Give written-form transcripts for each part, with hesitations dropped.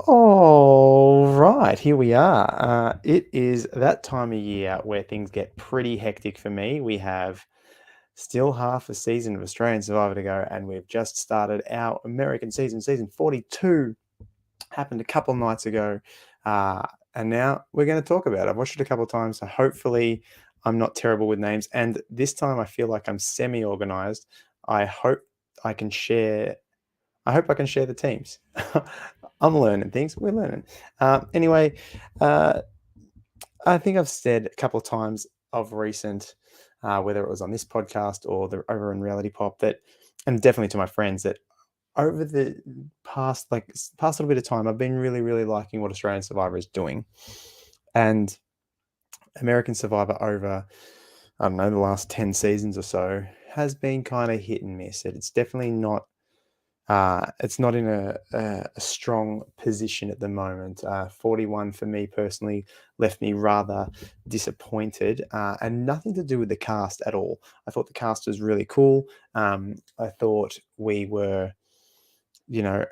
All right, here we are. It is that time of year where things get pretty hectic for me. We have still half a season of Australian Survivor to go, and we've just started our American season. Season 42 happened a couple nights ago, uh, and now we're going to talk about it. I've watched it a couple of times, so hopefully I'm not terrible with names. And this time I feel like I'm semi-organized. I hope I can share I hope I can share the teams. I'm learning things. We're learning. Anyway, uh, I think I've said a couple of times of recent, whether it was on this podcast or over in Reality Pop, that, and definitely to my friends, that over the past little bit of time, I've been really, really liking what Australian Survivor is doing, and American Survivor over, I don't know, the last 10 seasons or so has been kind of hit and miss. It's not in a strong position at the moment. 41 for me personally left me rather disappointed, and nothing to do with the cast at all. I thought the cast was really cool. I thought we were,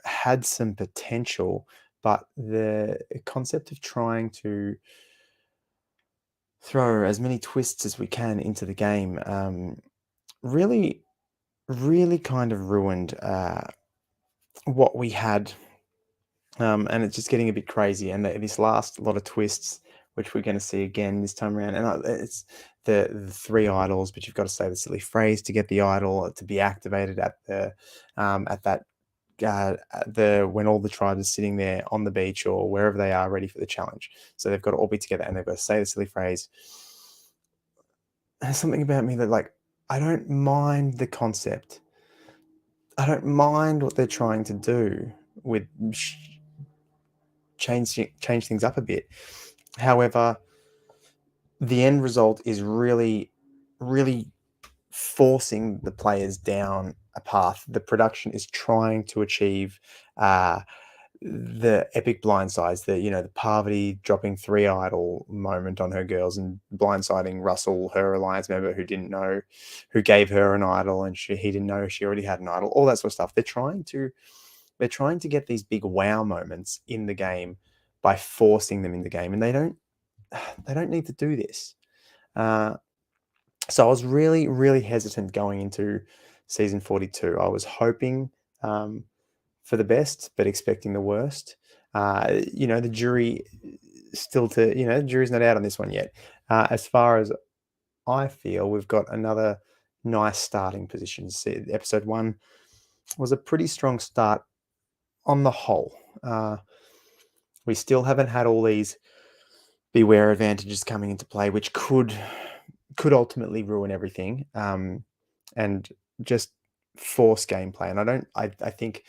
had some potential, but the concept of trying to throw as many twists as we can into the game really, really kind of ruined what we had. And it's just getting a bit crazy. And this last lot of twists, which we're going to see again this time around, and it's the three idols, but you've got to say the silly phrase to get the idol to be activated at that the when all the tribes are sitting there on the beach or wherever they are ready for the challenge. So they've got to all be together and they've got to say the silly phrase. There's something about me that, like, I don't mind the concept. I don't mind what they're trying to do with change things up a bit. However, the end result is really, really forcing the players down a path. The production is trying to achieve the epic blindsides, the Parvati dropping three idol moment on her girls and blindsiding Russell, her alliance member who gave her an idol, and he didn't know she already had an idol. All that sort of stuff. They're trying to get these big wow moments in the game by forcing them in the game, and they don't need to do this. Uh, so I was really, really hesitant going into season 42. I was hoping for the best, but expecting the worst. The jury the jury's not out on this one yet. As far as I feel, we've got another nice starting position. See, episode one was a pretty strong start on the whole. We still haven't had all these beware advantages coming into play, which could ultimately ruin everything, and just force gameplay. And I think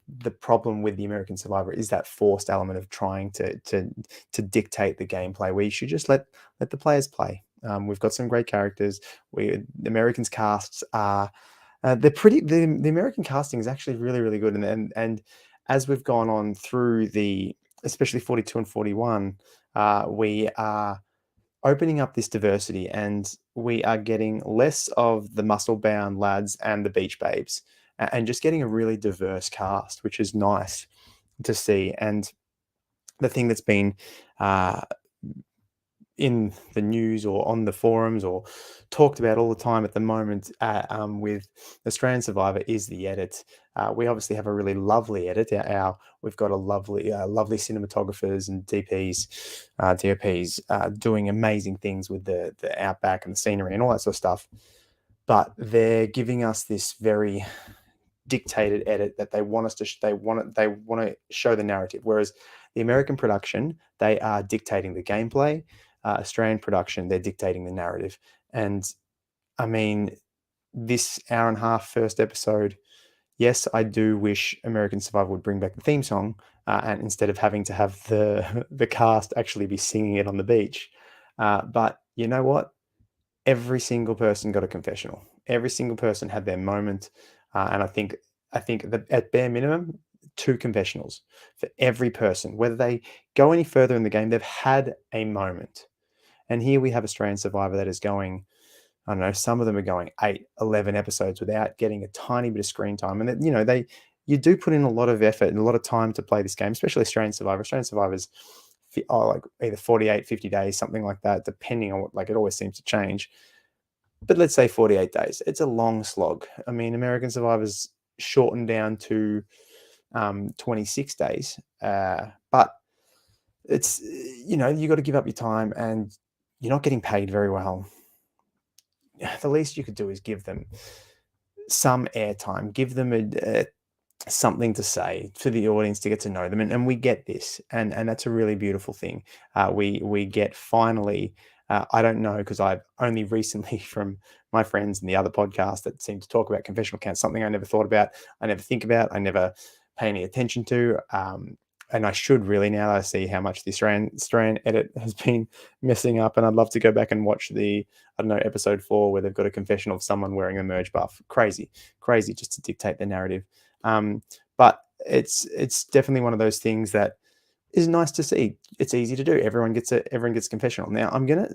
the problem with the American Survivor is that forced element of trying to dictate the gameplay. We should just let the players play. We've got some great characters. The Americans casts are they're pretty. The American casting is actually really, really good, and as we've gone on through especially 42 and 41, we are opening up this diversity, and we are getting less of the muscle bound lads and the beach babes, and just getting a really diverse cast, which is nice to see. And the thing that's been uh, in the news or on the forums or talked about all the time at the moment with Australian Survivor is the edit. We obviously have a really lovely edit. We've got a lovely cinematographers and DOPs doing amazing things with the outback and the scenery and all that sort of stuff. But they're giving us this very dictated edit that they want us to. They want to show the narrative, whereas the American production, they are dictating the gameplay. Australian production, they're dictating the narrative. And I mean, this hour and a half first episode, yes, I do wish American Survivor would bring back the theme song, and instead of having to have the cast actually be singing it on the beach. But you know what? Every single person got a confessional. Every single person had their moment, and I think that at bare minimum, two confessionals for every person. Whether they go any further in the game, they've had a moment. And here we have Australian Survivor that is going, I don't know, some of them are going 8, 11 episodes without getting a tiny bit of screen time. And, you do put in a lot of effort and a lot of time to play this game, especially Australian Survivor. Australian Survivors like either 48, 50 days, something like that, depending on what, like it always seems to change. But let's say 48 days. It's a long slog. I mean, American Survivors shortened down to 26 days. But it's, you got to give up your time and you're not getting paid very well. The least you could do is give them some airtime, give them something to say for the audience to get to know them, and we get this, and that's a really beautiful thing. We get finally. I don't know because I've only recently from my friends and the other podcasts that seem to talk about confessional counts, something I never thought about, I never think about, I never pay any attention to. And I should really now that I see how much the Australian edit has been messing up, and I'd love to go back and watch the I don't know episode 4 where they've got a confession of someone wearing a merge buff. Crazy, crazy, just to dictate the narrative. But it's definitely one of those things that is nice to see. It's easy to do. Everyone gets a confessional. Now I'm gonna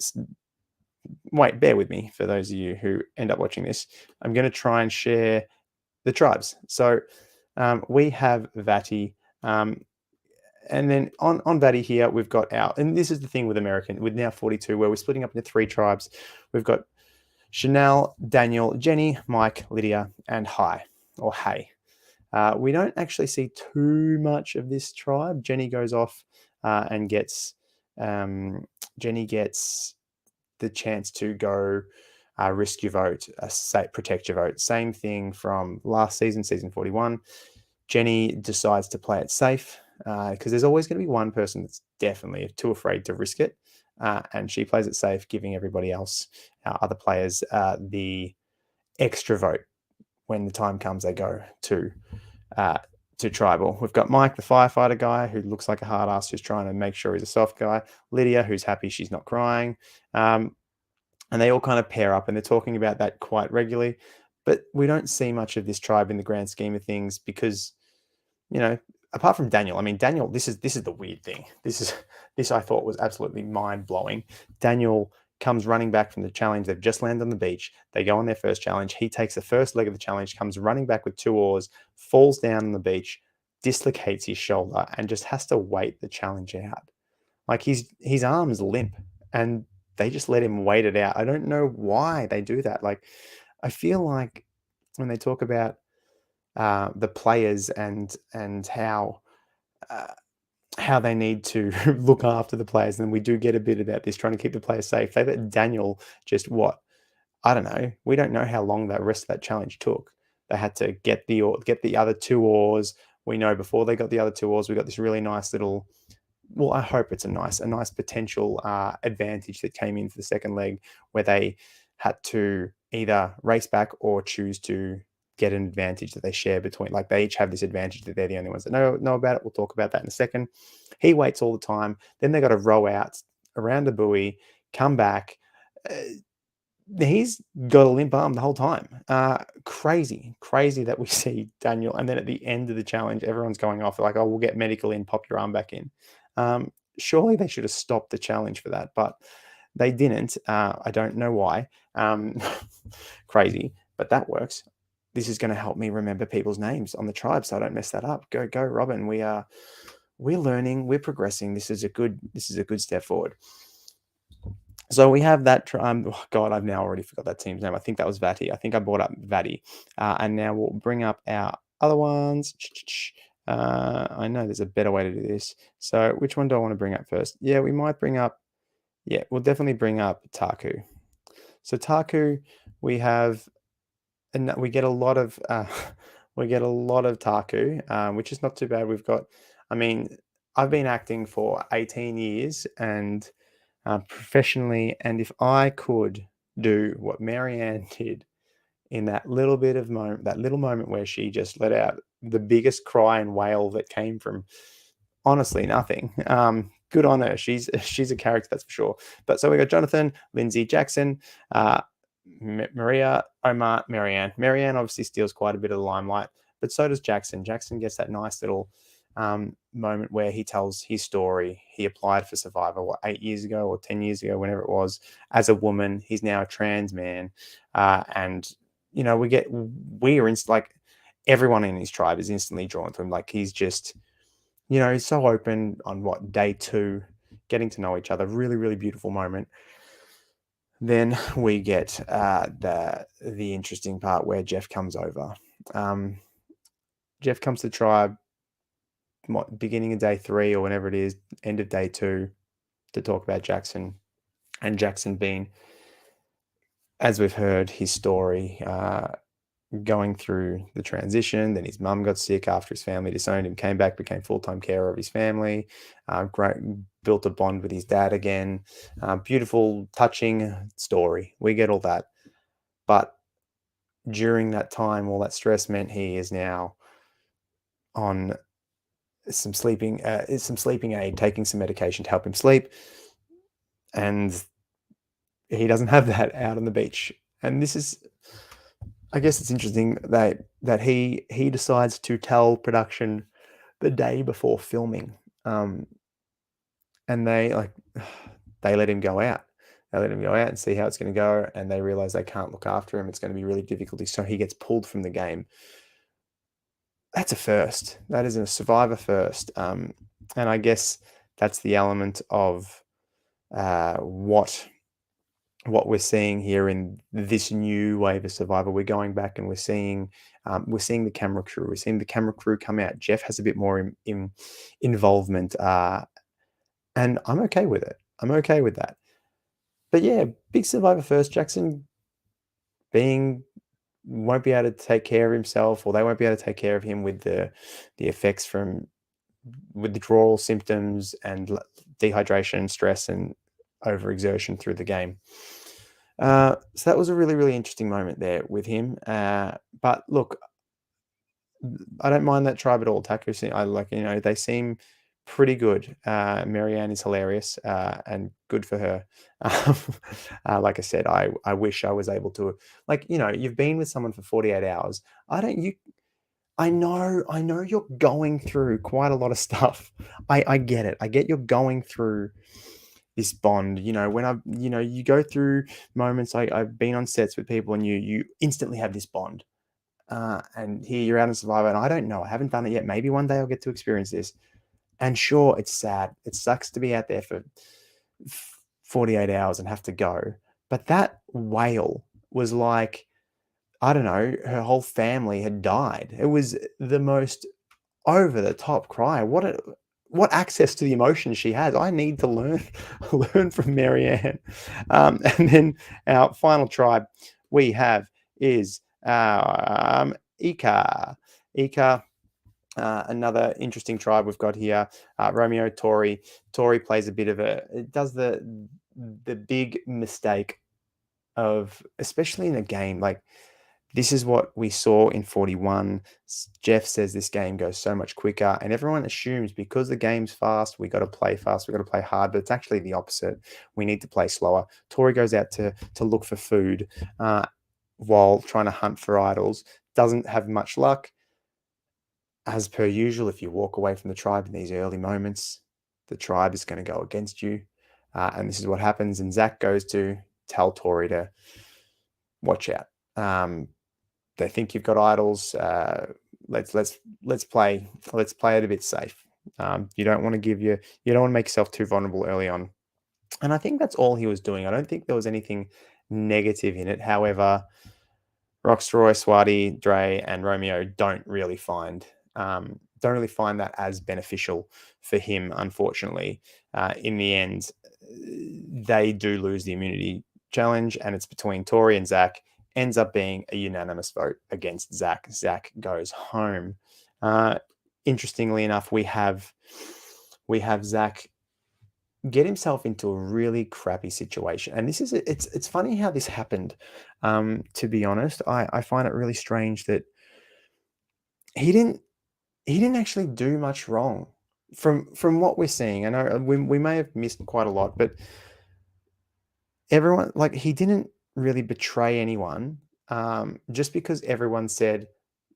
wait. Bear with me for those of you who end up watching this. I'm gonna try and share the tribes. So we have Vati. And then on Vati here, we've got and this is the thing with American, with now 42, where we're splitting up into 3 tribes. We've got Chanel, Daniel, Jenny, Mike, Lydia, and Hai, or Hay. We don't actually see too much of this tribe. Jenny goes off and Jenny gets the chance to go risk your vote, protect your vote. Same thing from last season, season 41. Jenny decides to play it safe because there's always going to be one person that's definitely too afraid to risk it. And she plays it safe, giving everybody else, other players, the extra vote when the time comes. They go to tribal. We've got Mike, the firefighter guy, who looks like a hard ass, who's trying to make sure he's a soft guy. Lydia, who's happy she's not crying. And they all kind of pair up, and they're talking about that quite regularly. But we don't see much of this tribe in the grand scheme of things because, apart from Daniel, I mean, Daniel, this is the weird thing. This I thought was absolutely mind blowing. Daniel comes running back from the challenge. They've just landed on the beach. They go on their first challenge. He takes the first leg of the challenge, comes running back with 2 oars, falls down on the beach, dislocates his shoulder, and just has to wait the challenge out. Like his arm's limp, and they just let him wait it out. I don't know why they do that. Like, I feel like when they talk about the players and how they need to look after the players, and we do get a bit about this, trying to keep the players safe. They let Daniel just I don't know. We don't know how long that rest of that challenge took. They had to get the other 2 oars. We know before they got the other 2 oars, we got this really nice little. Well, I hope it's a nice potential advantage that came in for the second leg, where they had to either race back or choose to get an advantage that they share between. Like, they each have this advantage that they're the only ones that know about it. We'll talk about that in a second. He waits all the time. Then they got to row out around the buoy, come back. He's got a limp arm the whole time. Crazy that we see Daniel. And then at the end of the challenge, everyone's going off like, oh, we'll get medical in, pop your arm back in. Surely they should have stopped the challenge for that, but they didn't. I don't know why. Crazy, but that works. This is going to help me remember people's names on the tribe so I don't mess that up. Go, Robin. We're learning, we're progressing. This is a good step forward. So we have that. Oh God, I've now already forgot that team's name. I think that was Vati. I think I brought up Vati. And now we'll bring up our other ones. I know there's a better way to do this. So which one do I want to bring up first? Yeah, we might bring up. Yeah, we'll definitely bring up Taku. So Taku, we have, and we get a lot of Taku, which is not too bad. We've got. I mean, I've been acting for 18 years and. Professionally, and if I could do what Marianne did in that little moment where she just let out the biggest cry and wail that came from honestly nothing. Good on her. She's a character, that's for sure. But so we got Jonathan, Lindsey, Jackson, Maria, Omar, Marianne. Marianne obviously steals quite a bit of the limelight, but so does Jackson. Jackson gets that nice little moment where he tells his story. He applied for Survivor 8 years ago or 10 years ago, whenever it was, as a woman. He's now a trans man, and we're in like everyone in his tribe is instantly drawn to him. Like he's just, he's so open on what day two, getting to know each other. Really, really beautiful moment. Then we get the interesting part where Jeff comes over. Um, Jeff comes to the tribe, beginning of day three or whenever it is, end of day two, to talk about Jackson, and Jackson being, as we've heard, his story, going through the transition. Then his mum got sick after his family disowned him, came back, became full-time carer of his family, built a bond with his dad again. Beautiful, touching story. We get all that. But during that time, all that stress meant he is now on some sleeping aid, taking some medication to help him sleep. And he doesn't have that out on the beach. And this is, I guess it's interesting that he decides to tell production the day before filming, and they let him go out. They let him go out and see how it's going to go, and they realize they can't look after him. It's going to be really difficult, so he gets pulled from the game. That's a first. That is a Survivor first, and I guess that's the element of what we're seeing here in this new wave of Survivor. We're going back and we're seeing the camera crew. We're seeing the camera crew come out. Jeff has a bit more involvement, and I'm okay with it. I'm okay with that. But yeah, big Survivor first. Jackson won't be able to take care of himself, or they won't be able to take care of him with the effects from withdrawal symptoms and dehydration, stress, and overexertion through the game. So that was a really, really interesting moment there with him. But look, I don't mind that tribe at all. Taku, I like, they seem pretty good. Marianne is hilarious, and good for her. Like I said, I wish I was able to, like, you've been with someone for 48 hours. I know you're going through quite a lot of stuff. I get it. I get you're going through this bond. You go through moments. I've been on sets with people, and you instantly have this bond. And here you're out in Survivor, and I don't know. I haven't done it yet. Maybe one day I'll get to experience this. And sure, it's sad. It sucks to be out there for 48 hours and have to go. But that whale was like, I don't know, her whole family had died. It was the most over the top cry. What access to the emotions she has. I need to learn from Marianne. And then our final tribe we have is Ika. Ika, another interesting tribe we've got here. Romeo, Tori. Tori plays a bit of it does the big mistake of, especially in a game like, this is what we saw in 41. Jeff says this game goes so much quicker, and everyone assumes because the game's fast, we got to play fast, we got to play hard, but it's actually the opposite. We need to play slower. Tori goes out to look for food while trying to hunt for idols. Doesn't have much luck. As per usual, if you walk away from the tribe in these early moments, the tribe is going to go against you. And this is what happens. And Zach goes to tell Tori to watch out. They think you've got idols. Let's play it a bit safe. You don't want to make yourself too vulnerable early on. And I think that's all he was doing. I don't think there was anything negative in it. However, Roxroy, Swati, Dre, and Romeo don't really find that as beneficial for him, unfortunately. In the end, they do lose the immunity challenge, and it's between Tori and Zach. Ends up being a unanimous vote against Zach. Zach goes home. Interestingly enough, we have Zach get himself into a really crappy situation, and it's funny how this happened. To be honest, I find it really strange that he didn't actually do much wrong from what we're seeing. I know we may have missed quite a lot, but everyone, like, he didn't really betray anyone, just because everyone said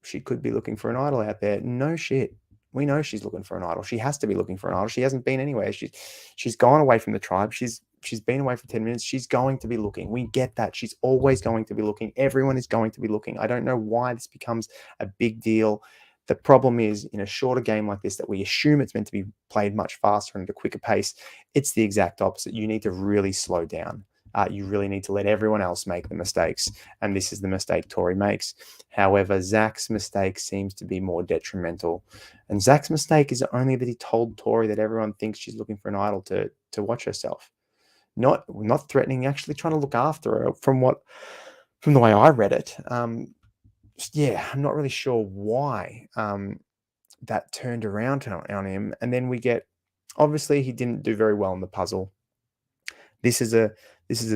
she could be looking for an idol out there. No shit. We know she's looking for an idol. She has to be looking for an idol. She hasn't been anywhere. She's gone away from the tribe. She's been away for 10 minutes. She's going to be looking. We get that. She's always going to be looking. Everyone is going to be looking. I don't know why this becomes a big deal. The problem is, in a shorter game like this, that we assume it's meant to be played much faster and at a quicker pace. It's the exact opposite. You need to really slow down. You really need to let everyone else make the mistakes. And this is the mistake Tori makes. However, Zach's mistake seems to be more detrimental. And Zach's mistake is only that he told Tori that everyone thinks she's looking for an idol to watch herself. Not threatening, actually trying to look after her from the way I read it. Yeah, I'm not really sure why that turned around on him. And then we get, obviously, he didn't do very well in the puzzle. This is a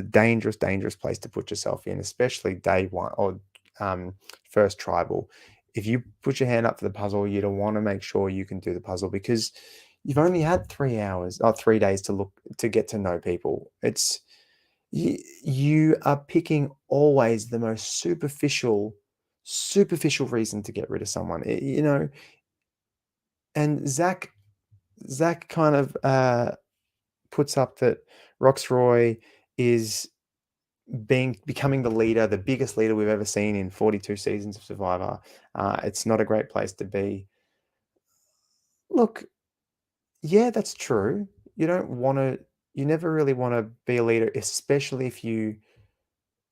dangerous place to put yourself in, especially day one or first tribal. If you put your hand up for the puzzle, you don't want to make sure you can do the puzzle because you've only had 3 hours or 3 days to get to know people. It's you are picking always the most superficial reason to get rid of someone. And Zach kind of puts up that Roxroy is becoming the leader, the biggest leader we've ever seen in 42 seasons of Survivor. It's not a great place to be. Look, yeah, that's true. You never really want to be a leader, especially if you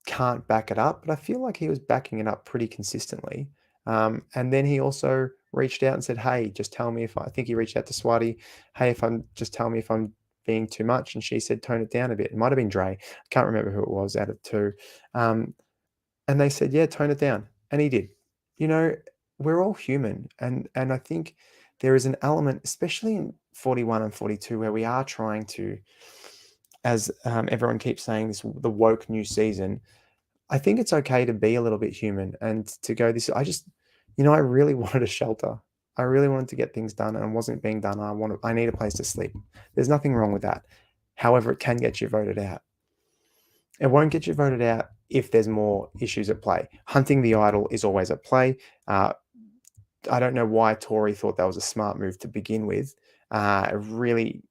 can't back it up. But I feel like he was backing it up pretty consistently. And then he also reached out and said, "Hey, just tell me if I think he reached out to Swati. Hey, if I'm just tell me if I'm being too much." And she said, "Tone it down a bit." It might have been Dre. I can't remember who it was out of two. And they said, "Yeah, tone it down." And he did. You know, we're all human. And I think there is an element, especially in 41 and 42, where we are trying to, as everyone keeps saying, the woke new season. I think it's okay to be a little bit human and to go this. I really wanted a shelter. I really wanted to get things done and it wasn't being done. I need a place to sleep. There's nothing wrong with that. However, it can get you voted out. It won't get you voted out if there's more issues at play. Hunting the idol is always at play. I don't know why Tori thought that was a smart move to begin with. It really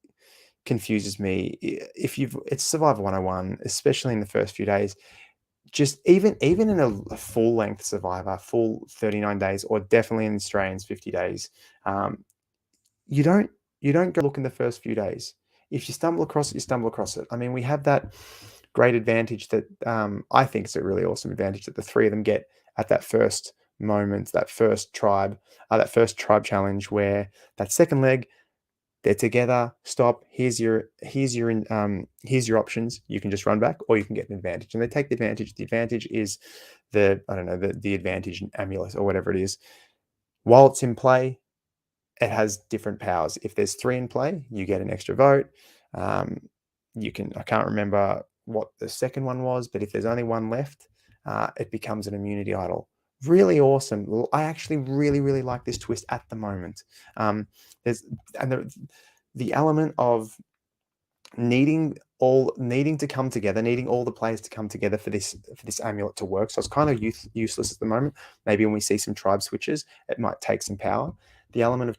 confuses me. It's Survivor 101, especially in the first few days. Just even in a full length Survivor, full 39 days, or definitely in Australians 50 days, you don't go look in the first few days. If you stumble across it, you stumble across it. I mean, we have that great advantage that I think is a really awesome advantage that the three of them get at that first moment, that first tribe challenge, where that second leg, they're together. Stop. Here's your options. You can just run back, or you can get an advantage. And they take the advantage. The advantage is the advantage amulet or whatever it is. While it's in play, it has different powers. If there's 3 in play, you get an extra vote. I can't remember what the second one was, but if there's only 1 left, it becomes an immunity idol. Really awesome. I actually really, really like this twist at the moment. There's the element of needing to come together, needing all the players to come together for this amulet to work. So it's kind of useless at the moment. Maybe when we see some tribe switches, it might take some power. The element of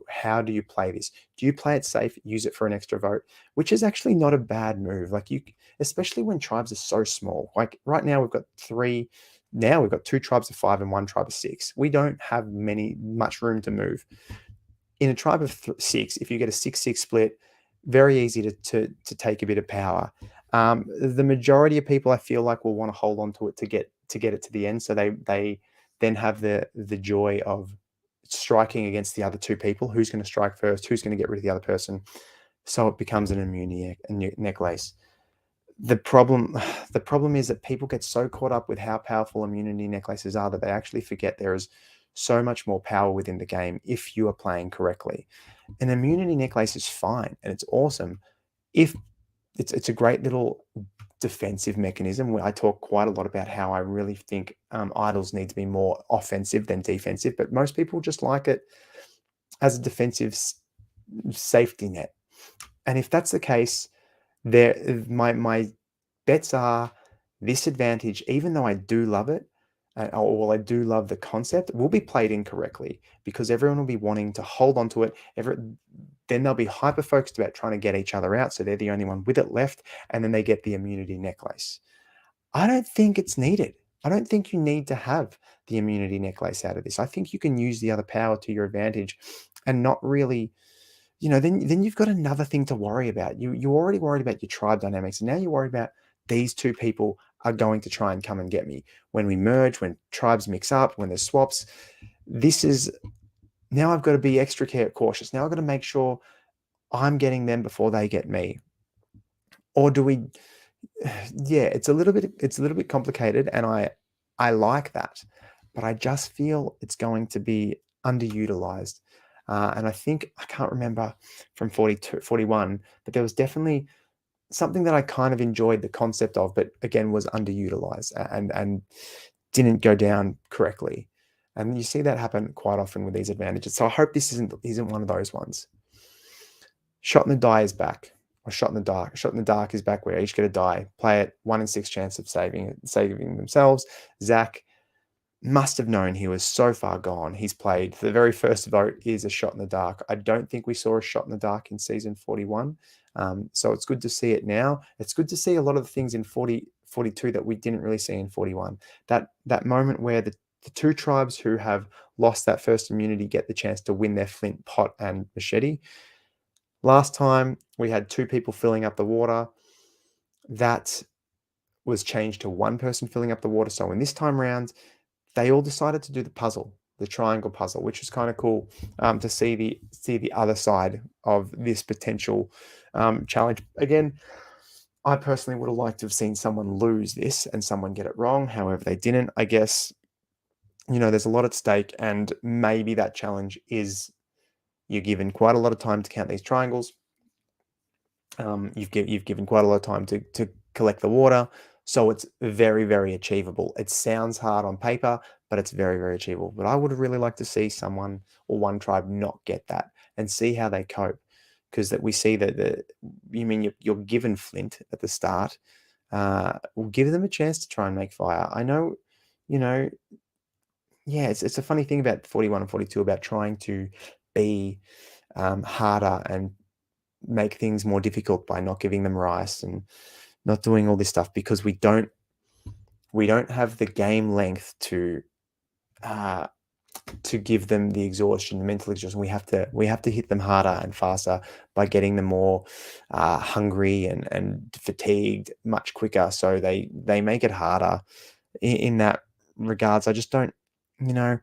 how do you play this? Do you play it safe, use it for an extra vote, which is actually not a bad move. Especially when tribes are so small. Like right now we've got 3. Now we've got 2 tribes of 5 and 1 tribe of 6. We don't have much room to move. In a tribe of 6, if you get a 6-6 split, very easy to take a bit of power. The majority of people, I feel like, will want to hold on to it to get it to the end. So they then have the joy of striking against the other 2 people. Who's going to strike first? Who's going to get rid of the other person? So it becomes an immunity necklace. The problem is that people get so caught up with how powerful immunity necklaces are that they actually forget there is so much more power within the game if you are playing correctly. An immunity necklace is fine and it's awesome if it's a great little defensive mechanism. Where I talk quite a lot about how I really think idols need to be more offensive than defensive, but most people just like it as a defensive safety net. And if that's the case, my bets are this advantage, even though I do love it, Well, I do love the concept, will be played incorrectly because everyone will be wanting to hold on to it. Then they'll be hyper focused about trying to get each other out, so they're the only one with it left, and then they get the immunity necklace. I don't think it's needed. I don't think you need to have the immunity necklace out of this. I think you can use the other power to your advantage and not really, then you've got another thing to worry about. You're already worried about your tribe dynamics, and now you're worried about these two people are going to try and come and get me. When we merge, when tribes mix up, when there's swaps, this is now I've got to be extra cautious. Now I've got to make sure I'm getting them before they get me. Or do we yeah, it's a little bit complicated, and I like that, but I just feel it's going to be underutilized. And I think I can't remember from 42, 41, but there was definitely something that I kind of enjoyed the concept of, but again was underutilized and didn't go down correctly. And you see that happen quite often with these advantages. So I hope this isn't one of those ones. Shot in the die is back, or shot in the dark. Shot in the dark is back where each get a die. Play it 1 in 6 chance of saving themselves. Zach must have known he was so far gone. He's played the very first vote is a shot in the dark. I don't think we saw a shot in the dark in season 41. So it's good to see it now. It's good to see a lot of the things in 42 that we didn't really see in 41. That moment where the two tribes who have lost that first immunity get the chance to win their flint, pot, and machete. Last time we had 2 people filling up the water. That was changed to 1 person filling up the water. So in this time round, they all decided to do the puzzle, the triangle puzzle, which is kind of cool to see the other side of this potential challenge. Again, I personally would have liked to have seen someone lose this and someone get it wrong. However, they didn't. I guess, there's a lot at stake, and maybe that challenge is you're given quite a lot of time to count these triangles. You've given quite a lot of time to collect the water, so it's very, very achievable. It sounds hard on paper, but it's very, very achievable. But I would have really liked to see someone or one tribe not get that and see how they cope, because that we see that you're given flint at the start. We'll give them a chance to try and make fire. I know, you know, yeah, it's a funny thing about 41 and 42 about trying to be harder and make things more difficult by not giving them rice and not doing all this stuff, because we don't have the game length uh, to give them the exhaustion, the mental exhaustion. We have to hit them harder and faster by getting them more hungry and fatigued much quicker. So they make it harder in that regards. I just don't, you know.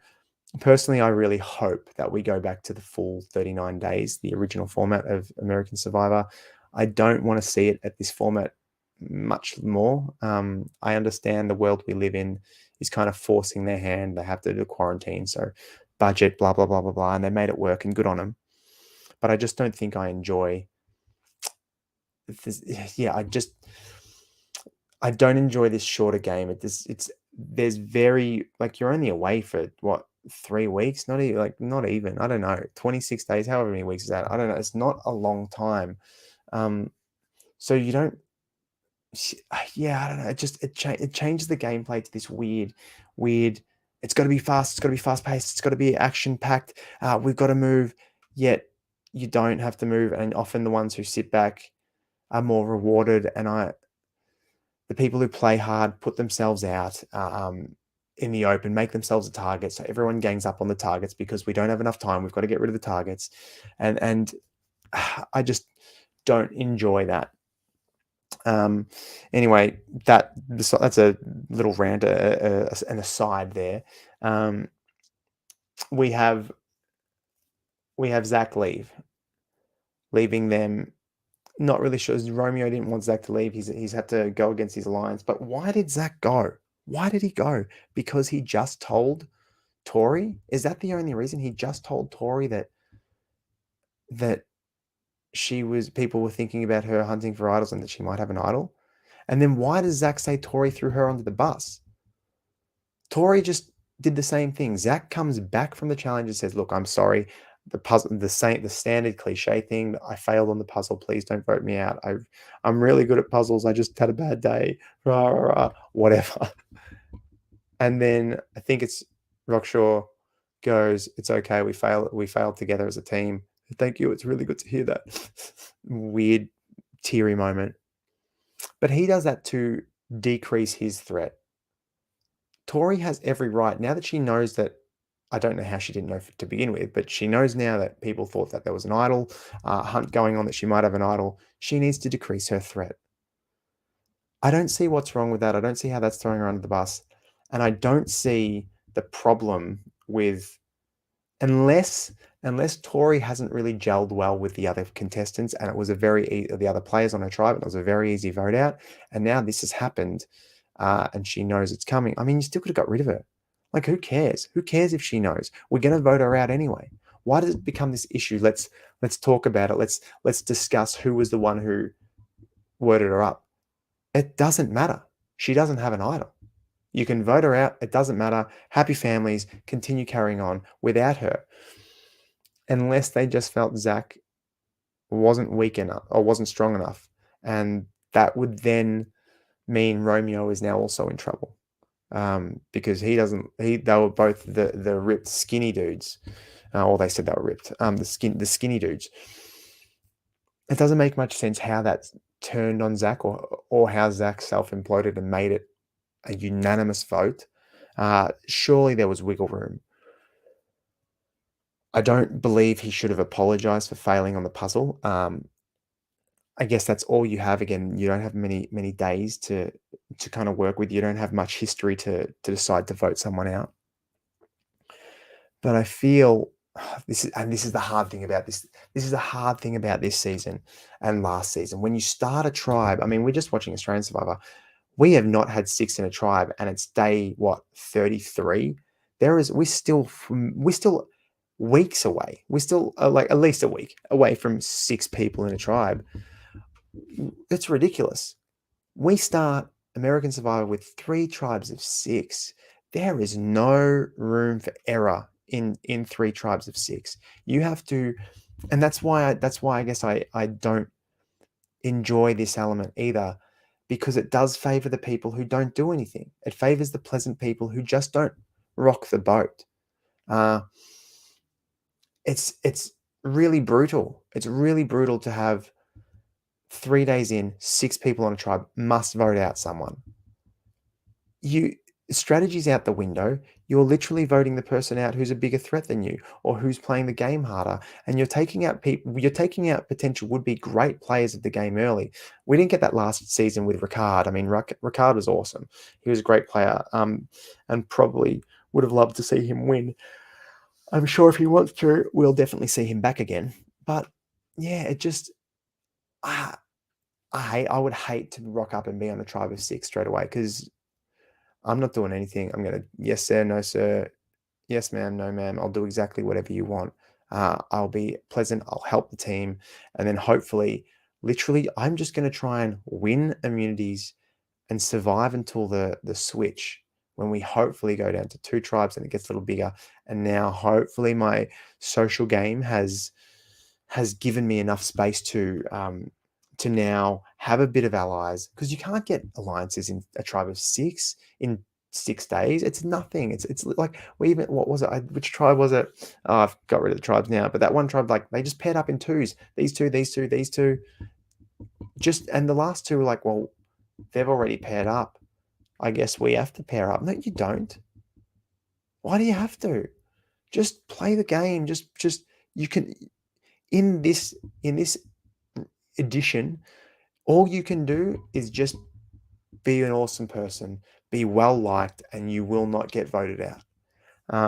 Personally, I really hope that we go back to the full 39 days, the original format of American Survivor. I don't want to see it at this format much more. I understand the world we live in is kind of forcing their hand. They have to do quarantine, so budget, blah, blah, blah, blah, blah, and they made it work, and good on them. But I just don't think I enjoy this. Yeah, I don't enjoy this shorter game. There's very, like, you're only away for what, 3 weeks? Not even, I don't know, 26 days, however many weeks is that? I don't know. It's not a long time. So you don't, yeah, I don't know. It changes the gameplay to this weird. It's got to be fast. It's got to be fast paced. It's got to be action packed. We've got to move. Yet you don't have to move, and often the ones who sit back are more rewarded. And the people who play hard put themselves out in the open, make themselves a target, so everyone gangs up on the targets because we don't have enough time. We've got to get rid of the targets, and I just don't enjoy that. Anyway, that's a little rant, an aside there. We have Zach leaving them. Not really sure. Romeo didn't want Zach to leave. He's had to go against his alliance. But why did Zach go? Why did he go? Because he just told Tori? Is that the only reason? He just told Tori that people were thinking about her hunting for idols and that she might have an idol? And then why does Zach say Tori threw her under the bus? Tori just did the same thing. Zach comes back from the challenge and says, "Look, I'm sorry. The puzzle, the standard cliche thing. I failed on the puzzle. Please don't vote me out. I'm really good at puzzles. I just had a bad day. Rah, rah, rah," whatever. And then I think it's Rockshaw goes, "It's okay. We failed together as a team. Thank you. It's really good to hear that." Weird, teary moment. But he does that to decrease his threat. Tori has every right now that she knows that. I don't know how she didn't know to begin with, but she knows now that people thought that there was an idol hunt going on, that she might have an idol. She needs to decrease her threat. I don't see what's wrong with that. I don't see how that's throwing her under the bus. And I don't see the problem with unless Tori hasn't really gelled well with the other contestants, and it was a the other players on her tribe, and it was a very easy vote out. And now this has happened, and she knows it's coming. I mean, you still could have got rid of her. Like, who cares? Who cares if she knows? We're going to vote her out anyway. Why does it become this issue? Let's talk about it. Let's discuss who was the one who worded her up. It doesn't matter. She doesn't have an idol. You can vote her out. It doesn't matter. Happy families. Continue carrying on without her. Unless they just felt Zach wasn't weak enough or wasn't strong enough. And that would then mean Romeo is now also in trouble. Because they were both the ripped skinny dudes. Or they said they were ripped. The skinny dudes. It doesn't make much sense how that turned on Zach, or how Zach self-imploded and made it a unanimous vote. Surely there was wiggle room. I don't believe he should have apologized for failing on the puzzle. I guess that's all you have. Again, you don't have many days to kind of work with. You don't have much history to decide to vote someone out. But I feel this is the hard thing about this. This is the hard thing about this season and last season. When you start a tribe, I mean, we're just watching Australian Survivor. We have not had 6 in a tribe, and it's day what 33. We're still weeks away. We're still like at least a week away from 6 people in a tribe. It's ridiculous. We start American Survivor with 3 tribes of 6. There is no room for error in 3 tribes of 6. You have to, and that's why I guess I don't enjoy this element either, because it does favor the people who don't do anything. It favors the pleasant people who just don't rock the boat. It's really brutal. It's really brutal to have 3 days in, 6 people on a tribe must vote out someone. Strategy's out the window. You're literally voting the person out who's a bigger threat than you, or who's playing the game harder, and you're taking out potential would-be great players of the game early. We didn't get that last season with Ricard. I mean, Ricard was awesome. He was a great player, and probably would have loved to see him win. I'm sure if he wants to, we'll definitely see him back again. But yeah, it just I would hate to rock up and be on a tribe of 6 straight away, because I'm not doing anything. I'm gonna, yes sir, no sir, yes ma'am, no ma'am. I'll do exactly whatever you want. I'll be pleasant. I'll help the team, and then hopefully, literally, I'm just gonna try and win immunities and survive until the switch, when we hopefully go down to 2 tribes and it gets a little bigger. And now hopefully my social game has given me enough space to now have a bit of allies, because you can't get alliances in a tribe of 6 in 6 days. It's nothing. It's like, what was it? Which tribe was it? Oh, I've got rid of the tribes now, but that one tribe, like, they just paired up in 2s. These 2, these 2, these 2. And the last 2 were like, well, they've already paired up. I guess we have to pair up. No, you don't. Why do you have to? Just play the game. Just you can in this edition, all you can do is just be an awesome person, be well liked, and you will not get voted out.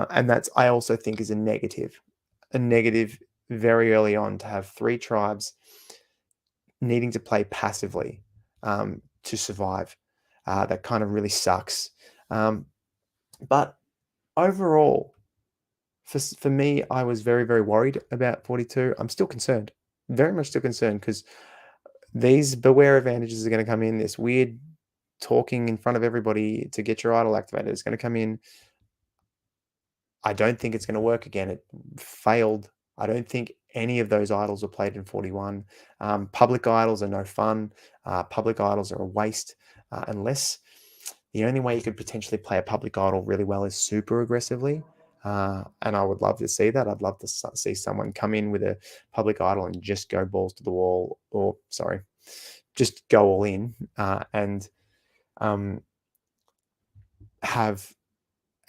And that's, I also think, is a negative very early on, to have 3 tribes needing to play passively to survive. That kind of really sucks. But overall, for me, I was very, very worried about 42. I'm still concerned, very much still concerned, because these beware advantages are going to come in. This weird talking in front of everybody to get your idol activated is going to come in. I don't think it's going to work again. It failed. I don't think any of those idols were played in 41. Public idols are no fun. Public idols are a waste, unless The only way you could potentially play a public idol really well is super aggressively. And I would love to see that. I'd love to see someone come in with a public idol and just go balls to the wall, or sorry, just go all in, and um, have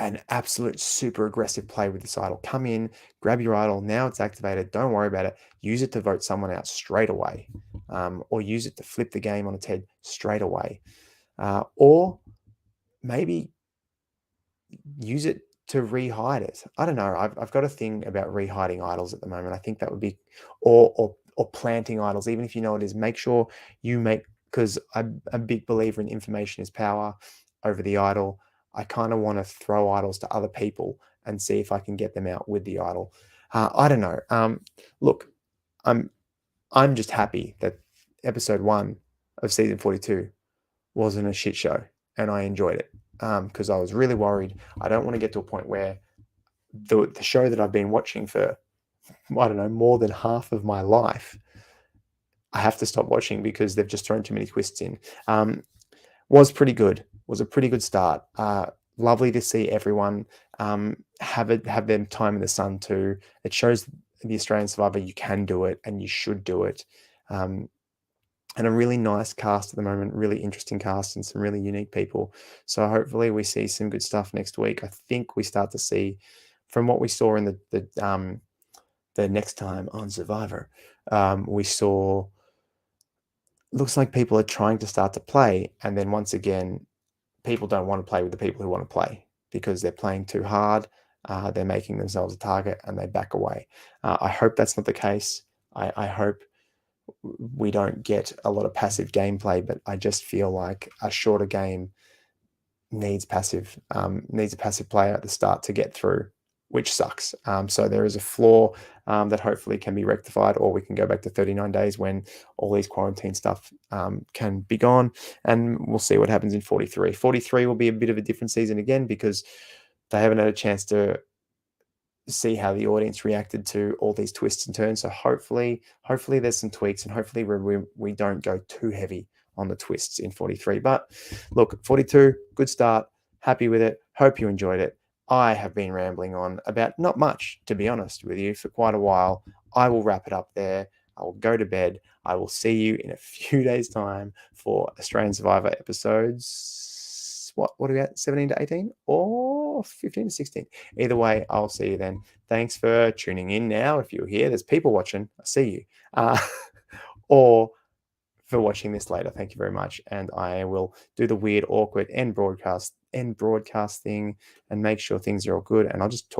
an absolute super aggressive play with this idol. Come in, grab your idol. Now it's activated. Don't worry about it. Use it to vote someone out straight away, or use it to flip the game on its head straight away, or maybe use it to rehide it. I don't know. I've got a thing about rehiding idols at the moment. I think that would be, or planting idols. Even if you know it is, make sure you make, because I'm a big believer in information is power over the idol. I kind of want to throw idols to other people and see if I can get them out with the idol. I don't know. Look, I'm I'm just happy that episode 1 of season 42 wasn't a shit show, and I enjoyed it, because I was really worried. I don't want to get to a point where the show that I've been watching for, I don't know, more than half of my life, I have to stop watching because they've just thrown too many twists in. Was pretty good. Was a pretty good start. Lovely to see everyone have their time in the sun too. It shows the Australian Survivor you can do it and you should do it. And a really nice cast at the moment, really interesting cast and some really unique people. So hopefully we see some good stuff next week. I think we start to see, from what we saw in the next time on Survivor, we saw, looks like people are trying to start to play, and then once again, people don't want to play with the people who want to play because they're playing too hard. They're making themselves a target and they back away. I hope that's not the case. I hope we don't get a lot of passive gameplay, but I just feel like a shorter game needs a passive player at the start to get through, which sucks. So there is a flaw that hopefully can be rectified, or we can go back to 39 days when all these quarantine stuff can be gone, and we'll see what happens in 43. 43 will be a bit of a different season again because they haven't had a chance to see how the audience reacted to all these twists and turns. So hopefully there's some tweaks, and hopefully we don't go too heavy on the twists in 43. But look, 42, good start. Happy with it. Hope you enjoyed it. I have been rambling on about not much, to be honest with you, for quite a while. I will wrap it up there. I will go to bed. I will see you in a few days' time for Australian Survivor episodes. What are we at? 17 to 18 or 15 to 16? Either way, I'll see you then. Thanks for tuning in now. If you're here, there's people watching. I see you. Or for watching this later. Thank you very much. And I will do the weird, awkward end broadcast thing and make sure things are all good. And I'll just talk